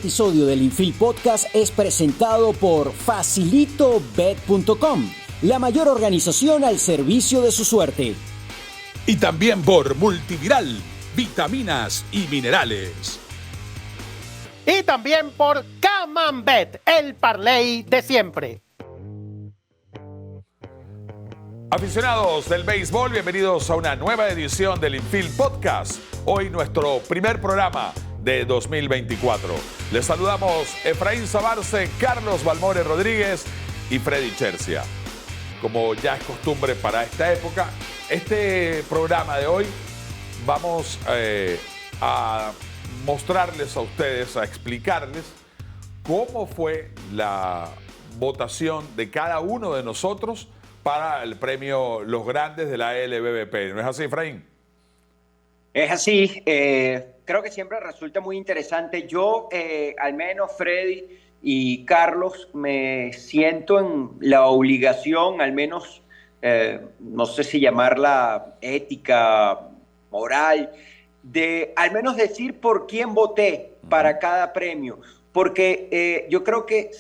episodio del Infield Podcast es presentado por FacilitoBet.com, la mayor organización al servicio de su suerte. Y también por Multiviral, vitaminas y minerales. Y también por Camambet, el parlay de siempre. Aficionados del béisbol, bienvenidos a una nueva edición del Infield Podcast. Hoy nuestro primer programa de 2024. Les saludamos Efraín Sabarce, Carlos Balmore Rodríguez y Freddy Chercia. Como ya es costumbre para esta época, este programa de hoy vamos a mostrarles a ustedes, a explicarles cómo fue la votación de cada uno de nosotros para el premio Los Grandes de la LBBP. ¿No es así, Efraín? Es así. Creo que siempre resulta muy interesante. Yo, al menos Freddy y Carlos, me siento en la obligación, al menos, no sé si llamarla ética, moral, de al menos decir por quién voté para cada premio. Porque yo creo que,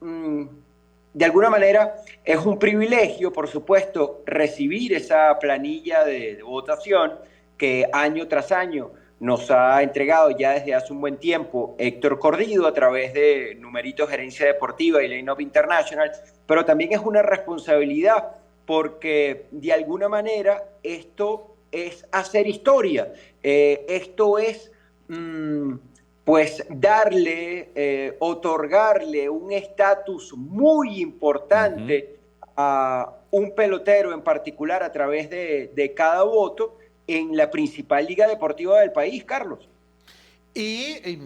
de alguna manera, es un privilegio, por supuesto, recibir esa planilla de votación que año tras año nos ha entregado ya desde hace un buen tiempo Héctor Cordido a través de Numeritos Gerencia Deportiva y Line Up International, pero también es una responsabilidad porque de alguna manera esto es hacer historia, esto es pues darle, otorgarle un estatus muy importante a un pelotero en particular a través de cada voto en la principal liga deportiva del país, Carlos. Y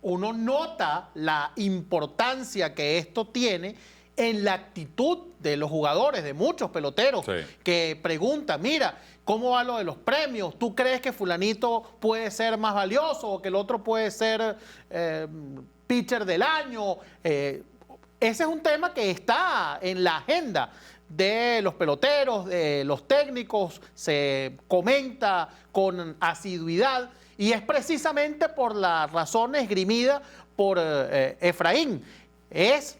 uno nota la importancia que esto tiene en la actitud de los jugadores, de muchos peloteros, que preguntan, mira, ¿cómo va lo de los premios? ¿Tú crees que fulanito puede ser más valioso o que el otro puede ser pitcher del año? Ese es un tema que está en la agenda de los peloteros, de los técnicos, se comenta con asiduidad y es precisamente por la razón esgrimida por Efraín. Es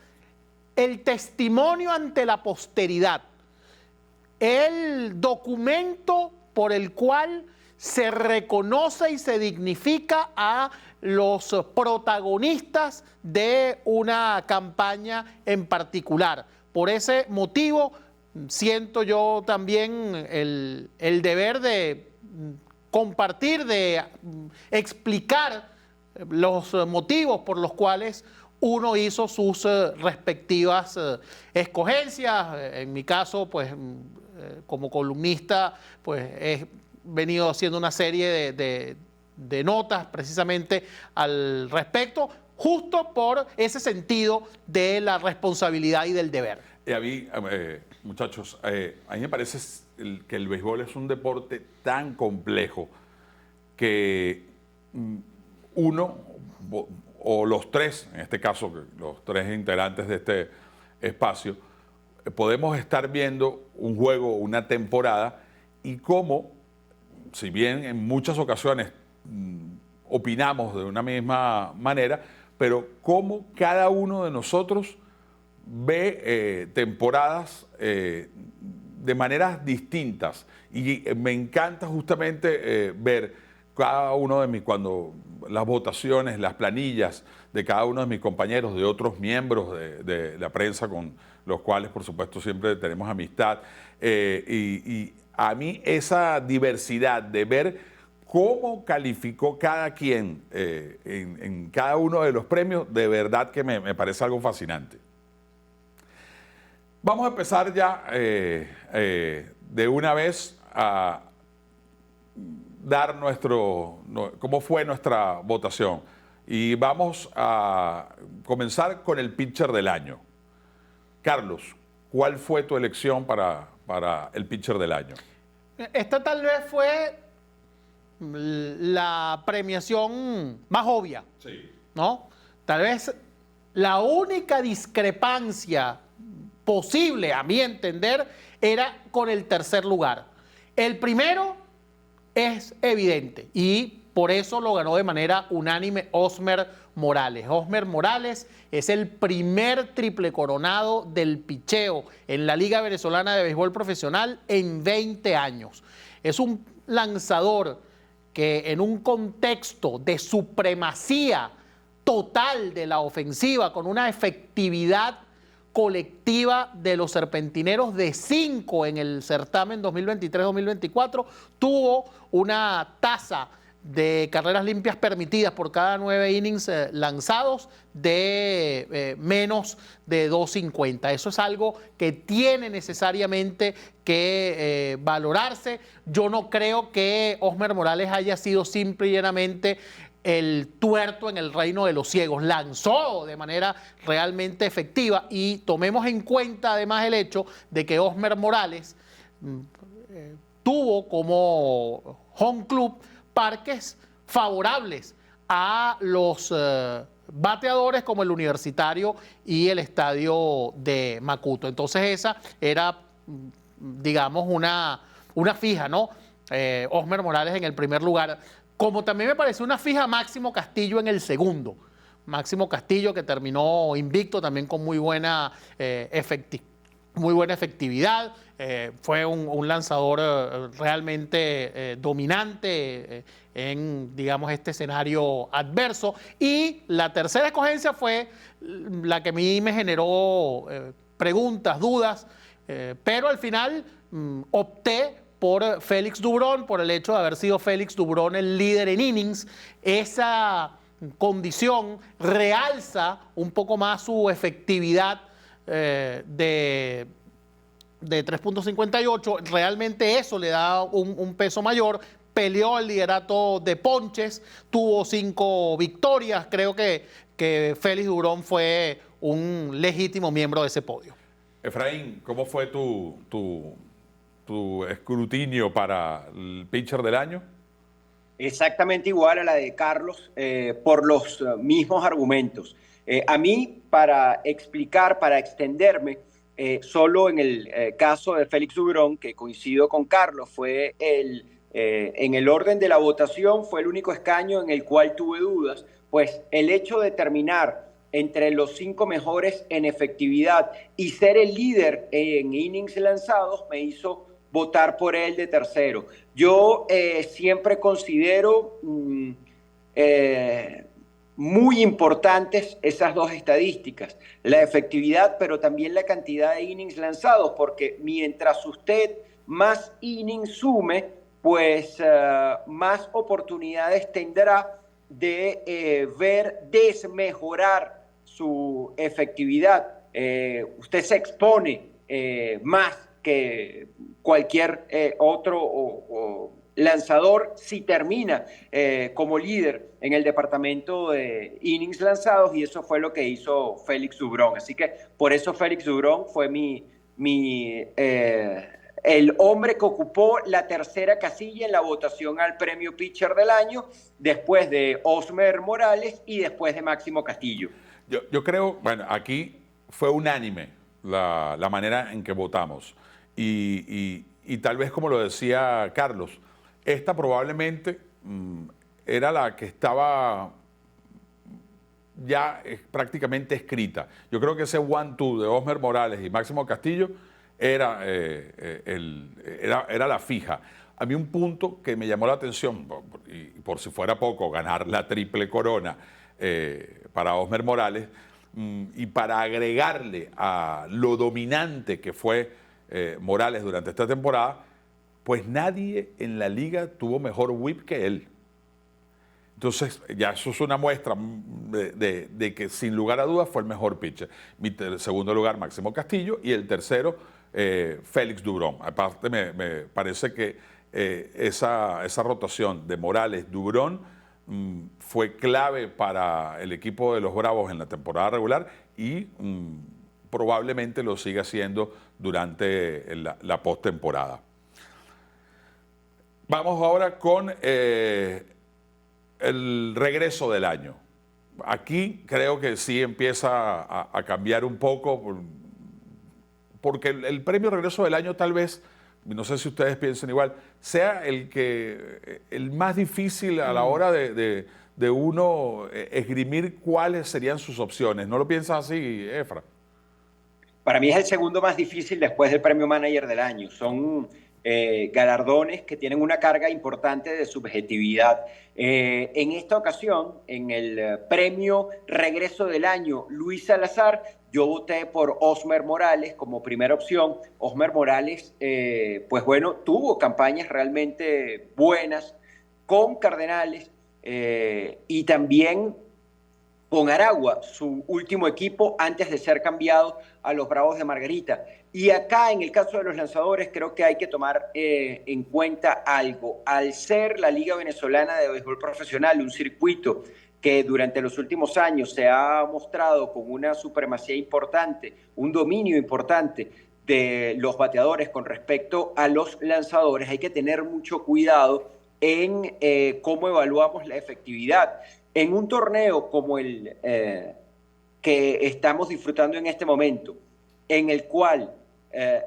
el testimonio ante la posteridad, el documento por el cual se reconoce y se dignifica a los protagonistas de una campaña en particular. Por ese motivo, siento yo también el deber de compartir, de explicar los motivos por los cuales uno hizo sus respectivas escogencias. En mi caso, pues, como columnista, pues he venido haciendo una serie de notas precisamente al respecto, justo por ese sentido de la responsabilidad y del deber. Y a mí, muchachos, a mí me parece que el béisbol es un deporte tan complejo que uno, o los tres, en este caso, los tres integrantes de este espacio, podemos estar viendo un juego, una temporada, y cómo, si bien en muchas ocasiones opinamos de una misma manera, pero cómo cada uno de nosotros ve temporadas de maneras distintas. Y me encanta justamente ver cada uno de cuando las votaciones, las planillas de cada uno de mis compañeros, de otros miembros de la prensa con los cuales, por supuesto, siempre tenemos amistad. Y a mí esa diversidad de ver cómo calificó cada quien en cada uno de los premios, de verdad que me parece algo fascinante. Vamos a empezar ya de una vez a dar cómo fue nuestra votación. Y vamos a comenzar con el pitcher del año. Carlos, ¿cuál fue tu elección para el pitcher del año? Esta tal vez fue la premiación más obvia, ¿no? Tal vez la única discrepancia posible, a mi entender, era con el tercer lugar. El primero es evidente y por eso lo ganó de manera unánime Osmer Morales. Osmer Morales es el primer triple coronado del picheo en la Liga Venezolana de Béisbol Profesional en 20 años. Es un lanzador que en un contexto de supremacía total de la ofensiva, con una efectividad colectiva de los serpentineros de 5 en el certamen 2023-2024, tuvo una tasa de carreras limpias permitidas por cada 9 innings lanzados de menos de 2.50. Eso es algo que tiene necesariamente que valorarse. Yo no creo que Osmer Morales haya sido simple y llanamente el tuerto en el reino de los ciegos. Lanzó de manera realmente efectiva, y tomemos en cuenta además el hecho de que Osmer Morales tuvo como home club parques favorables a los bateadores, como el Universitario y el Estadio de Macuto. Entonces esa era, digamos, una fija, ¿no? Osmer Morales en el primer lugar. Como también me parece una fija Máximo Castillo en el segundo. Máximo Castillo, que terminó invicto también con muy buena efectividad. Fue un lanzador realmente dominante en, digamos, este escenario adverso. Y la tercera escogencia fue la que a mí me generó preguntas, dudas, pero al final opté por Félix Dubrón, por el hecho de haber sido Félix Dubrón el líder en innings. Esa condición realza un poco más su efectividad de 3.58, realmente eso le da un peso mayor. Peleó el liderato de ponches, tuvo 5 victorias. Creo que Félix Dubrón fue un legítimo miembro de ese podio. Efraín, ¿cómo fue tu escrutinio para el pitcher del año? Exactamente igual a la de Carlos, por los mismos argumentos. A mí, para explicar, para extenderme, solo en el caso de Félix Dubrón, que coincido con Carlos, fue en el orden de la votación, fue el único escaño en el cual tuve dudas, pues el hecho de terminar entre los 5 mejores en efectividad y ser el líder en innings lanzados me hizo votar por él de tercero. Yo siempre considero muy importantes esas dos estadísticas, la efectividad, pero también la cantidad de innings lanzados, porque mientras usted más innings sume, pues más oportunidades tendrá de ver desmejorar su efectividad. Usted se expone más que cualquier otro lanzador si termina como líder en el departamento de innings lanzados, y eso fue lo que hizo Félix Dubrón. Así que por eso Félix Dubrón fue el hombre que ocupó la tercera casilla en la votación al premio Pitcher del Año, después de Osmer Morales y después de Máximo Castillo. Yo creo, bueno, aquí fue unánime la manera en que votamos. Y tal vez, como lo decía Carlos, esta probablemente era la que estaba ya prácticamente escrita. Yo creo que ese 1-2 de Osmer Morales y Máximo Castillo era la fija. A mí un punto que me llamó la atención, y por si fuera poco, ganar la triple corona para Osmer Morales, y para agregarle a lo dominante que fue Morales durante esta temporada, pues nadie en la liga tuvo mejor whip que él. Entonces, ya eso es una muestra de que sin lugar a dudas fue el mejor pitcher. Mi segundo lugar, Máximo Castillo, y el tercero, Félix Dubrón. Aparte, me parece que esa rotación de Morales-Dubrón fue clave para el equipo de los Bravos en la temporada regular y probablemente lo siga haciendo durante la postemporada. Vamos ahora con el regreso del año. Aquí creo que sí empieza a cambiar un poco, porque el premio regreso del año tal vez no sé si ustedes piensan igual, sea el más difícil a la hora de uno esgrimir cuáles serían sus opciones? ¿No lo piensas así, Efra? Para mí es el segundo más difícil después del Premio Manager del Año. Son galardones que tienen una carga importante de subjetividad. En esta ocasión, en el Premio Regreso del Año Luis Salazar, yo voté por Osmer Morales como primera opción. Osmer Morales, pues bueno, tuvo campañas realmente buenas con Cardenales y también con Aragua, su último equipo antes de ser cambiado a los Bravos de Margarita. Y acá, en el caso de los lanzadores, creo que hay que tomar en cuenta algo. Al ser la Liga Venezolana de Béisbol Profesional un circuito que durante los últimos años se ha mostrado con una supremacía importante, un dominio importante de los bateadores con respecto a los lanzadores, hay que tener mucho cuidado en cómo evaluamos la efectividad. En un torneo como el que estamos disfrutando en este momento, en el cual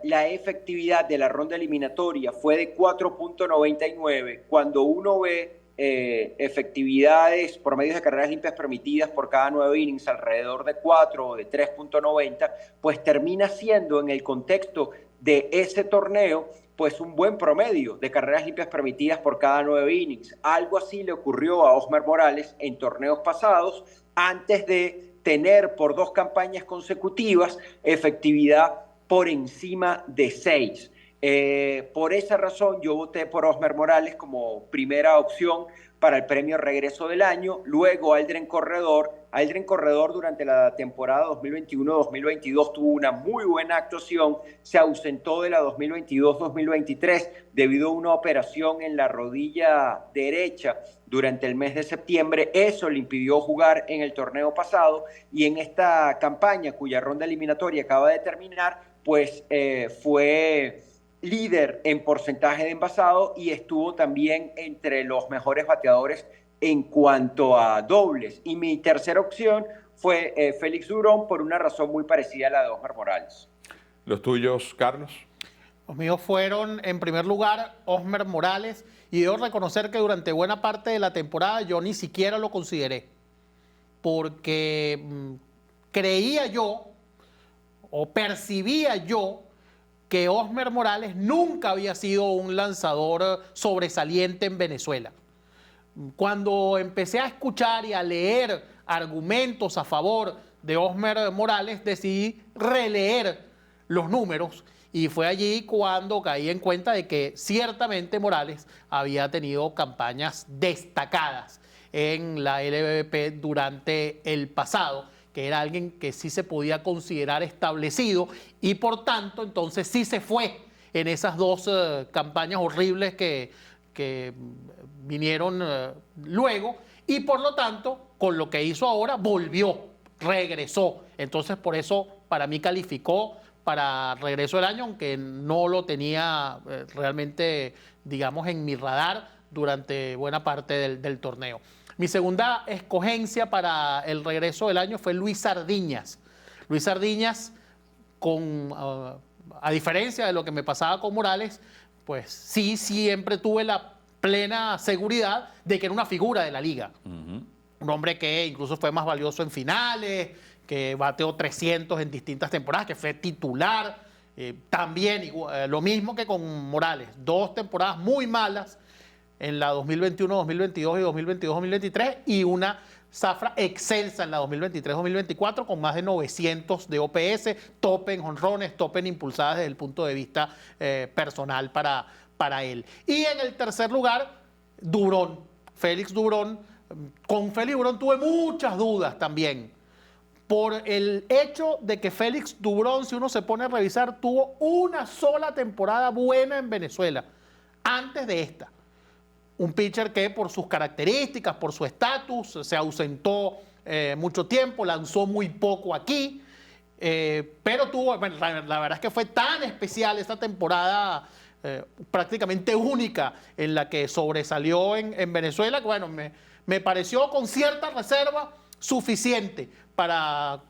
la efectividad de la ronda eliminatoria fue de 4.99, cuando uno ve efectividades por medios de carreras limpias permitidas por cada 9 innings alrededor de 4 o de 3.90, pues termina siendo en el contexto de ese torneo pues un buen promedio de carreras limpias permitidas por cada 9 innings. Algo así le ocurrió a Osmer Morales en torneos pasados, antes de tener por 2 campañas consecutivas efectividad por encima de 6. Por esa razón yo voté por Osmer Morales como primera opción para el premio Regreso del Año. Luego Aldren Corredor durante la temporada 2021-2022 tuvo una muy buena actuación, se ausentó de la 2022-2023 debido a una operación en la rodilla derecha durante el mes de septiembre. Eso le impidió jugar en el torneo pasado, y en esta campaña, cuya ronda eliminatoria acaba de terminar, pues fue líder en porcentaje de envasado y estuvo también entre los mejores bateadores en cuanto a dobles. Y mi tercera opción fue Félix Durón, por una razón muy parecida a la de Osmer Morales. ¿Los tuyos, Carlos? Los míos fueron, en primer lugar, Osmer Morales, y debo reconocer que durante buena parte de la temporada yo ni siquiera lo consideré, porque creía yo, o percibía yo, que Osmer Morales nunca había sido un lanzador sobresaliente en Venezuela. Cuando empecé a escuchar y a leer argumentos a favor de Osmer Morales, decidí releer los números, y fue allí cuando caí en cuenta de que ciertamente Morales había tenido campañas destacadas en la LVP durante el pasado, que era alguien que sí se podía considerar establecido, y por tanto entonces sí se fue en esas 2 campañas horribles que vinieron luego, y por lo tanto con lo que hizo ahora regresó. Entonces por eso para mí calificó para Regreso del Año, aunque no lo tenía realmente, digamos, en mi radar durante buena parte del torneo. Mi segunda escogencia para el Regreso del Año fue Luis Sardiñas. Luis Sardiñas, a diferencia de lo que me pasaba con Morales, pues sí, siempre tuve la plena seguridad de que era una figura de la liga. Un hombre que incluso fue más valioso en finales, que bateó 300 en distintas temporadas, que fue titular. También lo mismo que con Morales, 2 temporadas muy malas en la 2021-2022 y 2022-2023, y una zafra excelsa en la 2023-2024 con más de 900 de OPS, tope en jonrones, tope en impulsadas desde el punto de vista personal para él. Y en el tercer lugar, Durón, Félix Durón. Con Félix Durón tuve muchas dudas también, por el hecho de que Félix Durón, si uno se pone a revisar, tuvo una sola temporada buena en Venezuela antes de esta. Un pitcher que por sus características, por su estatus, se ausentó mucho tiempo, lanzó muy poco aquí, pero tuvo, bueno, la verdad es que fue tan especial esta temporada, prácticamente única, en la que sobresalió en Venezuela, que bueno, me pareció con cierta reserva suficiente para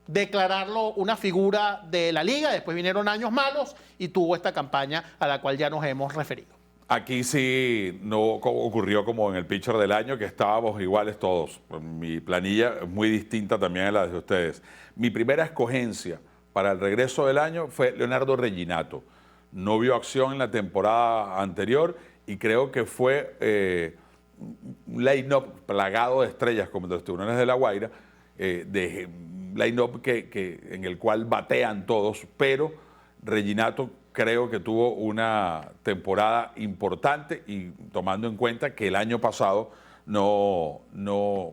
declararlo una figura de la liga. Después vinieron años malos y tuvo esta campaña a la cual ya nos hemos referido. Aquí sí no ocurrió como en el pitcher del año, que estábamos iguales todos. Mi planilla es muy distinta también a la de ustedes. Mi primera escogencia para el regreso del año fue Leonardo Reginato. No vio acción en la temporada anterior y creo que fue un line-up plagado de estrellas como los Tiburones de La Guaira, de line-up en el cual batean todos, pero Reginato creo que tuvo una temporada importante y tomando en cuenta que el año pasado no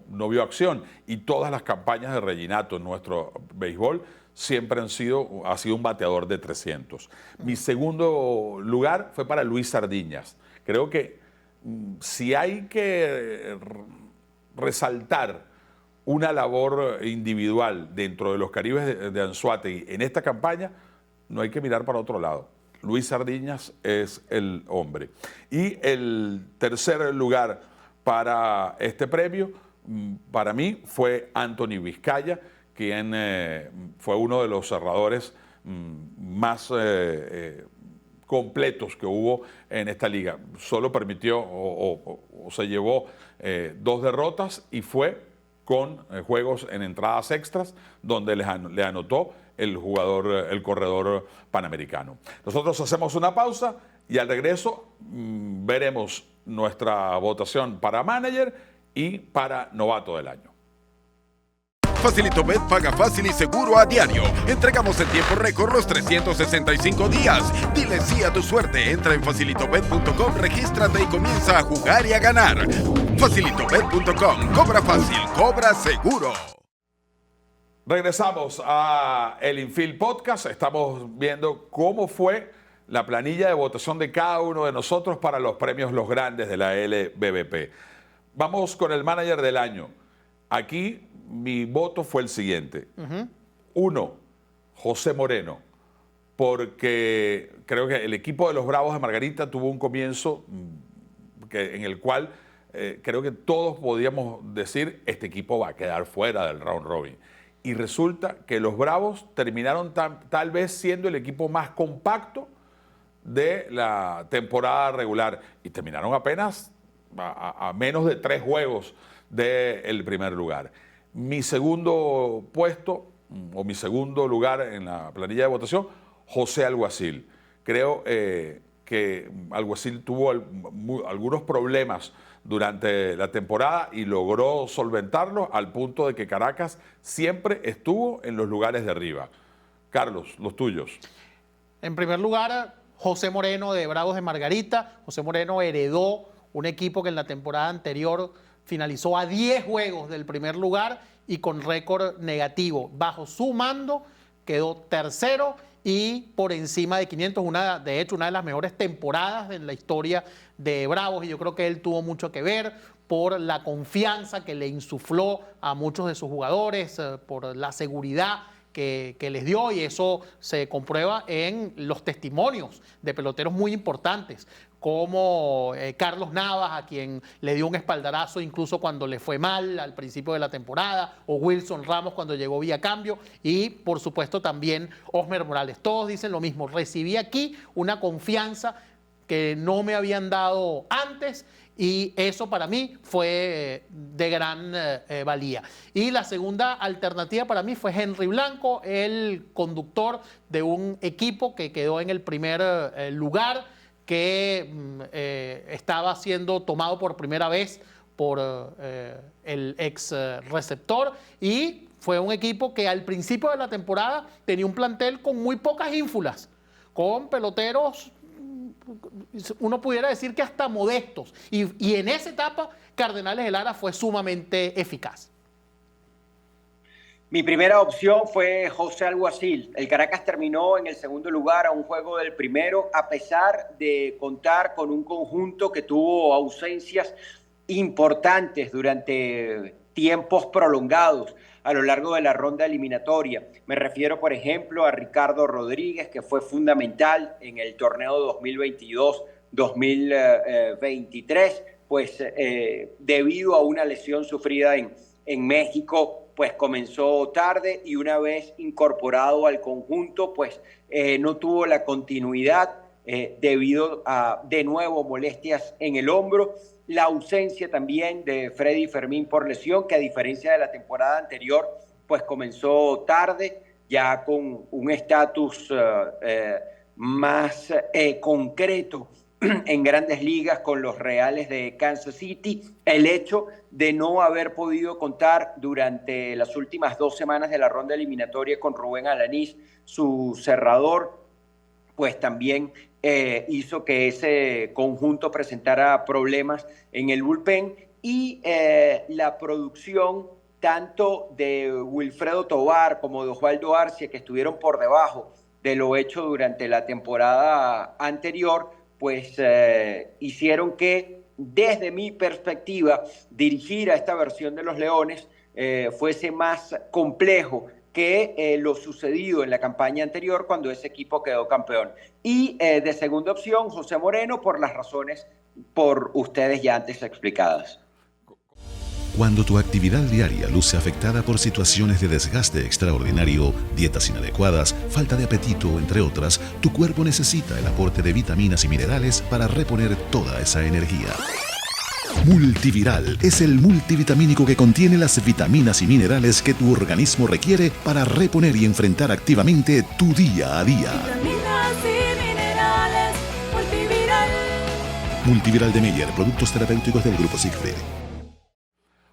vio acción y todas las campañas de Reginato en nuestro béisbol siempre ha sido un bateador de 300. Mi segundo lugar fue para Luis Sardiñas. Creo que si hay que resaltar una labor individual dentro de los Caribes de Anzoátegui en esta campaña, no hay que mirar para otro lado. Luis Sardiñas es el hombre. Y el tercer lugar para este premio, para mí, fue Anthony Vizcaya, quien fue uno de los cerradores más completos que hubo en esta liga. Solo permitió o se llevó 2 derrotas y fue con juegos en entradas extras donde le anotó el corredor panamericano. Nosotros hacemos una pausa y al regreso veremos nuestra votación para manager y para novato del año. Facilito Bet paga fácil y seguro a diario. Entregamos en tiempo récord los 365 días. Dile sí a tu suerte. Entra en facilitobet.com, regístrate y comienza a jugar y a ganar. Facilitobet.com. Cobra fácil, cobra seguro. Regresamos a El Infield Podcast. Estamos viendo cómo fue la planilla de votación de cada uno de nosotros para los premios Los Grandes de la LBBP. Vamos con el manager del año. Aquí mi voto fue el siguiente. 1, José Moreno, porque creo que el equipo de los Bravos de Margarita tuvo un comienzo en el cual creo que todos podíamos decir, este equipo va a quedar fuera del round robin. Y resulta que los Bravos terminaron tal vez siendo el equipo más compacto de la temporada regular y terminaron apenas a menos de 3 juegos del primer lugar. Mi segundo puesto, o mi segundo lugar en la planilla de votación, José Alguacil. Creo que Alguacil tuvo algunos problemas durante la temporada y logró solventarlos al punto de que Caracas siempre estuvo en los lugares de arriba. Carlos, los tuyos. En primer lugar, José Moreno de Bravos de Margarita. José Moreno heredó un equipo que en la temporada anterior finalizó a 10 juegos del primer lugar y con récord negativo. Bajo su mando quedó tercero y por encima de 500, de hecho una de las mejores temporadas en la historia de Bravos, y yo creo que él tuvo mucho que ver por la confianza que le insufló a muchos de sus jugadores, por la seguridad que les dio, y eso se comprueba en los testimonios de peloteros muy importantes, como Carlos Navas, a quien le dio un espaldarazo incluso cuando le fue mal al principio de la temporada, o Wilson Ramos cuando llegó vía cambio, y por supuesto también Osmer Morales. Todos dicen lo mismo, recibí aquí una confianza que no me habían dado antes, y eso para mí fue de gran valía. Y la segunda alternativa para mí fue Henry Blanco, el conductor de un equipo que quedó en el primer lugar, que estaba siendo tomado por primera vez por el ex receptor, y fue un equipo que al principio de la temporada tenía un plantel con muy pocas ínfulas, con peloteros, uno pudiera decir que hasta modestos, y en esa etapa Cardenales de Lara fue sumamente eficaz. Mi primera opción fue José Alguacil. El Caracas terminó en el segundo lugar a un juego del primero, a pesar de contar con un conjunto que tuvo ausencias importantes durante tiempos prolongados a lo largo de la ronda eliminatoria. Me refiero, por ejemplo, a Ricardo Rodríguez, que fue fundamental en el torneo 2022-2023, pues debido a una lesión sufrida en México pues comenzó tarde y una vez incorporado al conjunto, pues no tuvo la continuidad debido a, de nuevo, molestias en el hombro. La ausencia también de Freddy Fermín por lesión, que a diferencia de la temporada anterior, pues comenzó tarde, ya con un estatus más concreto en Grandes Ligas con los Reales de Kansas City. El hecho de no haber podido contar durante las últimas 2 semanas de la ronda eliminatoria con Rubén Alanís, su cerrador, pues también hizo que ese conjunto presentara problemas en el bullpen, y la producción tanto de Wilfredo Tovar como de Osvaldo Arcia, que estuvieron por debajo de lo hecho durante la temporada anterior, pues hicieron que, desde mi perspectiva, dirigir a esta versión de los Leones fuese más complejo que lo sucedido en la campaña anterior cuando ese equipo quedó campeón. Y de segunda opción, José Moreno, por las razones por ustedes ya antes explicadas. Cuando tu actividad diaria luce afectada por situaciones de desgaste extraordinario, dietas inadecuadas, falta de apetito, entre otras, tu cuerpo necesita el aporte de vitaminas y minerales para reponer toda esa energía. Multiviral es el multivitamínico que contiene las vitaminas y minerales que tu organismo requiere para reponer y enfrentar activamente tu día a día. Vitaminas y minerales, Multiviral. Multiviral de Meyer, productos terapéuticos del Grupo Siegfried.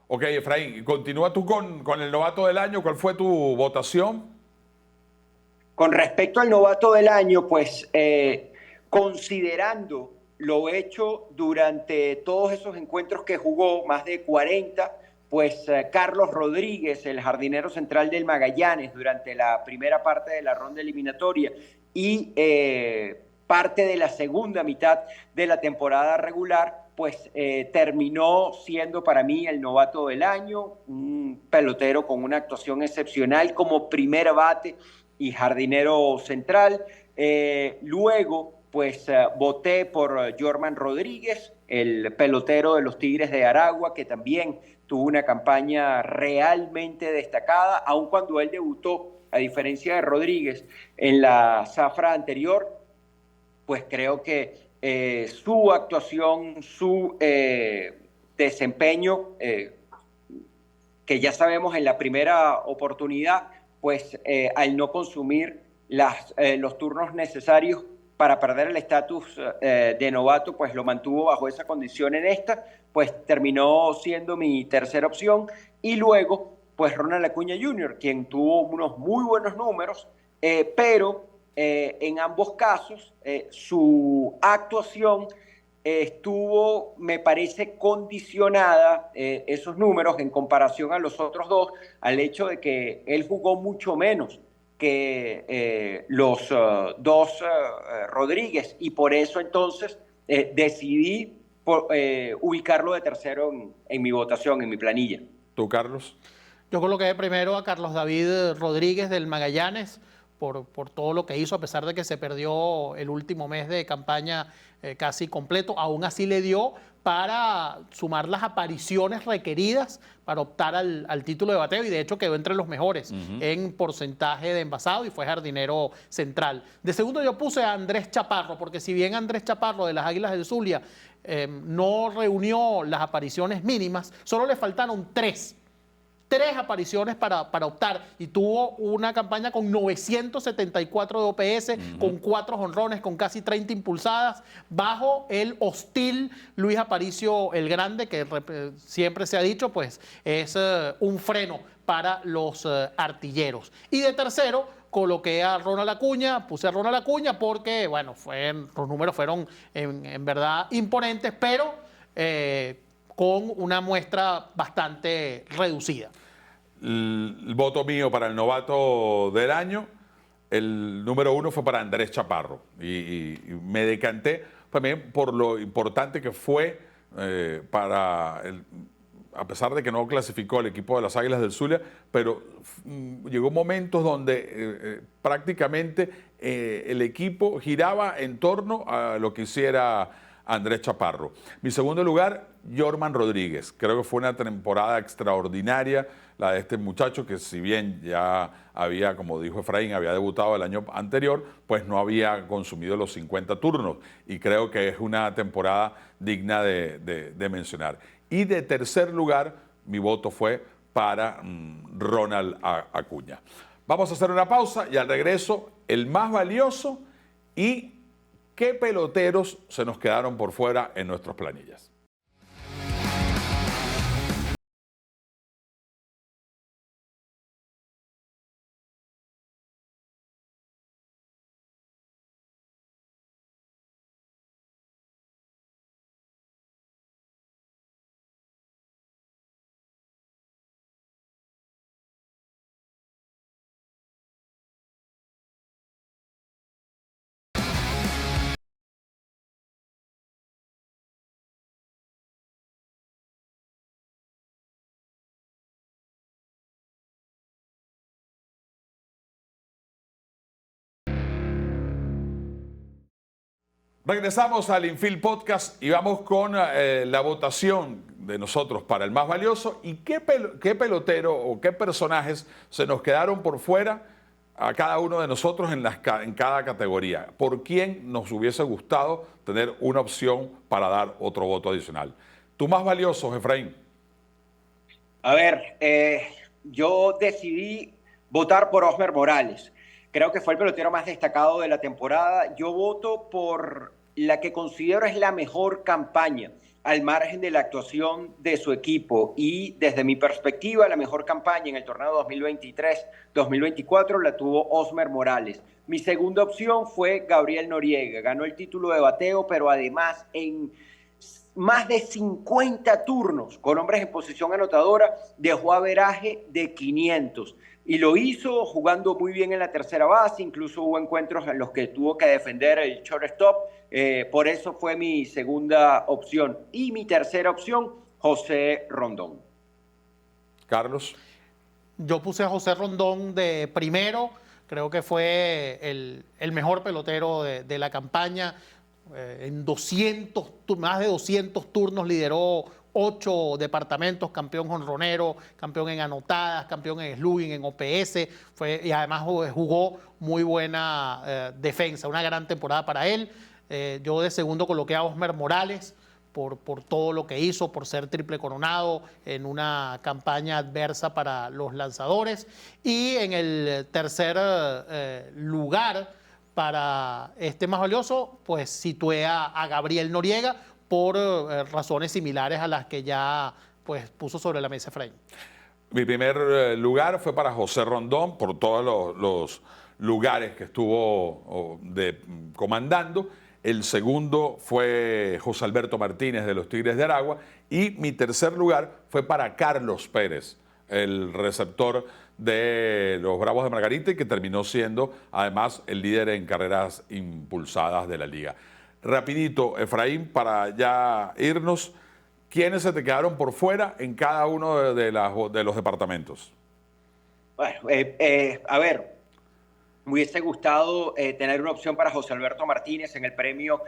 Ok, Efraín, continúa tú con el novato del año. ¿Cuál fue tu votación? Con respecto al novato del año, pues considerando lo hecho durante todos esos encuentros que jugó, más de 40, pues Carlos Rodríguez, el jardinero central del Magallanes, durante la primera parte de la ronda eliminatoria y parte de la segunda mitad de la temporada regular, pues terminó siendo para mí el novato del año, un pelotero con una actuación excepcional como primer bate y jardinero central. Luego, pues voté por Jorman Rodríguez, el pelotero de los Tigres de Aragua, que también tuvo una campaña realmente destacada, aun cuando él debutó, a diferencia de Rodríguez, en la zafra anterior, pues creo que su actuación, su desempeño, que ya sabemos en la primera oportunidad, pues al no consumir los turnos necesarios para perder el estatus de novato, pues lo mantuvo bajo esa condición en esta, pues terminó siendo mi tercera opción. Y luego, pues Ronald Acuña Jr., quien tuvo unos muy buenos números, pero en ambos casos su actuación estuvo, me parece, condicionada, esos números en comparación a los otros dos, al hecho de que él jugó mucho menos que los dos Rodríguez, y por eso entonces decidí ubicarlo de tercero en mi votación, en mi planilla. ¿Tú, Carlos? Yo coloqué primero a Carlos David Rodríguez del Magallanes por todo lo que hizo, a pesar de que se perdió el último mes de campaña casi completo. Aún así le dio para sumar las apariciones requeridas para optar al título de bateo, y de hecho quedó entre los mejores en porcentaje de envasado y fue jardinero central. De segundo yo puse a Andrés Chaparro, porque si bien Andrés Chaparro de las Águilas del Zulia no reunió las apariciones mínimas, solo le faltaron tres apariciones para optar, y tuvo una campaña con 974 de OPS, con 4 jonrones, con casi 30 impulsadas, bajo el hostil Luis Aparicio el Grande, que siempre se ha dicho, pues es un freno para los artilleros. Y de tercero coloqué a Ronald Acuña, puse a Ronald Acuña porque, bueno, los números fueron en verdad imponentes, pero con una muestra bastante reducida. El voto mío para el novato del año, el número 1 fue para Andrés Chaparro, y me decanté también por lo importante que fue a pesar de que no clasificó el equipo de las Águilas del Zulia, pero llegó momentos donde prácticamente el equipo giraba en torno a lo que hiciera Andrés Chaparro. Mi segundo lugar, Jorman Rodríguez. Creo que fue una temporada extraordinaria la de este muchacho que, si bien ya había, como dijo Efraín, había debutado el año anterior, pues no había consumido los 50 turnos, y creo que es una temporada digna de mencionar. Y de tercer lugar, mi voto fue para Ronald Acuña. Vamos a hacer una pausa y al regreso, el más valioso y qué peloteros se nos quedaron por fuera en nuestras planillas. Regresamos al Infield Podcast y vamos con la votación de nosotros para el más valioso y qué pelotero o qué personajes se nos quedaron por fuera a cada uno de nosotros en cada categoría. ¿Por quién nos hubiese gustado tener una opción para dar otro voto adicional? ¿Tu más valioso, Efraín? A ver, yo decidí votar por Osmer Morales. Creo que fue el pelotero más destacado de la temporada. Yo voto por la que considero es la mejor campaña al margen de la actuación de su equipo, y desde mi perspectiva la mejor campaña en el torneo 2023-2024 la tuvo Osmer Morales. Mi segunda opción fue Gabriel Noriega. Ganó el título de bateo, pero además en más de 50 turnos con hombres en posición anotadora dejó averaje de 500. Y lo hizo jugando muy bien en la tercera base, incluso hubo encuentros en los que tuvo que defender el shortstop, por eso fue mi segunda opción. Y mi tercera opción, José Rondón. Carlos. Yo puse a José Rondón de primero, creo que fue el mejor pelotero de la campaña. En más de 200 turnos lideró 8 departamentos, campeón jonronero, campeón en anotadas, campeón en slugging, en OPS, y además jugó muy buena defensa, una gran temporada para él. Yo de segundo coloqué a Osmer Morales por todo lo que hizo, por ser triple coronado en una campaña adversa para los lanzadores. Y en el tercer lugar para este más valioso, pues situé a Gabriel Noriega, por razones similares a las que ya pues puso sobre la mesa Efraín. Mi primer lugar fue para José Rondón, por todos los lugares que estuvo comandando. El segundo fue José Alberto Martínez de los Tigres de Aragua. Y mi tercer lugar fue para Carlos Pérez, el receptor de los Bravos de Margarita, y que terminó siendo además el líder en carreras impulsadas de la liga. Rapidito, Efraín, para ya irnos, ¿quiénes se te quedaron por fuera en cada uno de los departamentos? Bueno, a ver, me hubiese gustado tener una opción para José Alberto Martínez en el premio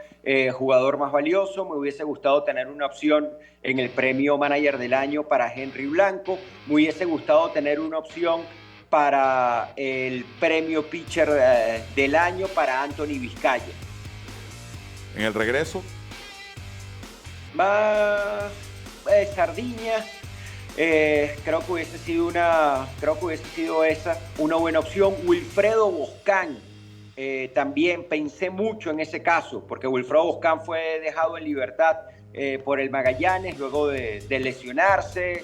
Jugador Más Valioso. Me hubiese gustado tener una opción en el premio Manager del Año para Henry Blanco. Me hubiese gustado tener una opción para el premio Pitcher del Año para Anthony Vizcaya. En el regreso, más Sardiña, creo que hubiese sido esa una buena opción. Wilfredo Boscán, también pensé mucho en ese caso, porque Wilfredo Boscán fue dejado en libertad por el Magallanes luego de lesionarse.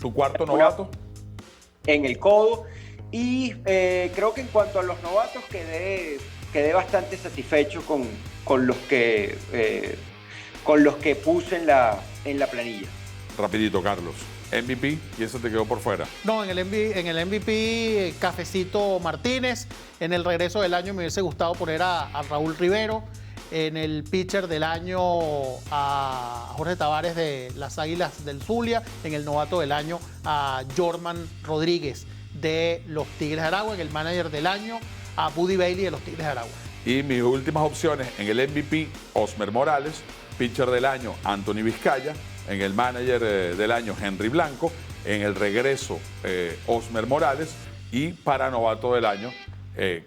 ¿Tu cuarto novato? En el codo. Y creo que en cuanto a los novatos quedé bastante satisfecho con los que puse en la planilla. Rapidito, Carlos. MVP, y ese te quedó por fuera. No, en el MVP, Cafecito Martínez. En el regreso del año me hubiese gustado poner a Raúl Rivero. En el pitcher del año a Jorge Tavares de las Águilas del Zulia. En el novato del año a Jorman Rodríguez de los Tigres de Aragua. En el manager del año a Buddy Bailey de los Tigres de Aragua. Y mis últimas opciones en el MVP, Osmer Morales. Pitcher del año, Anthony Vizcaya. En el manager del año, Henry Blanco. En el regreso, Osmer Morales. Y para novato del año,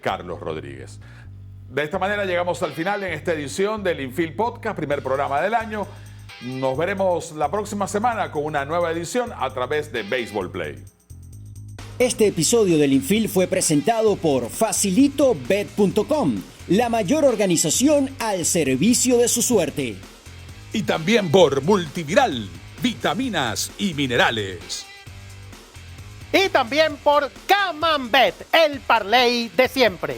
Carlos Rodríguez. De esta manera llegamos al final en esta edición del Infield Podcast, primer programa del año. Nos veremos la próxima semana con una nueva edición a través de Baseball Play. Este episodio del Infield fue presentado por FacilitoBet.com, la mayor organización al servicio de su suerte. Y también por Multiviral, vitaminas y minerales. Y también por Camambet, el parlay de siempre.